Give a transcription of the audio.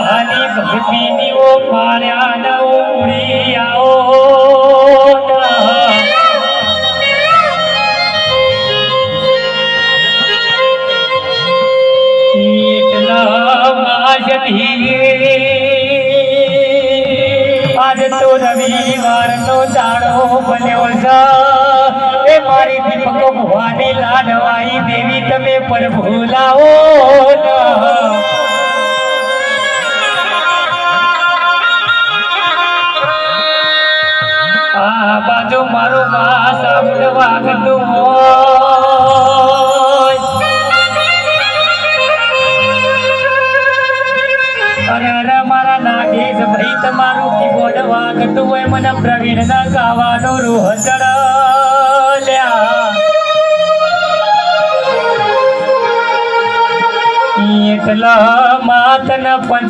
હની ભક્તિની ઓ માર્યા ન ઉડી આવો આજ તો રવિવાર નો દાડો બન્યો છે એ મારી દીપક ભવાની લાડવાઈ દેવી તમે પણ ભૂલાવો આ બાજુ મારું માં સાબુન વાગતું અરે મારા નાગેશ ભાઈ તમારું કીબોર્ડ વાગતું હોય મને પ્રવીણ ના ગાવાનો રૂહ ચડ્યા એટલા માતન પંચ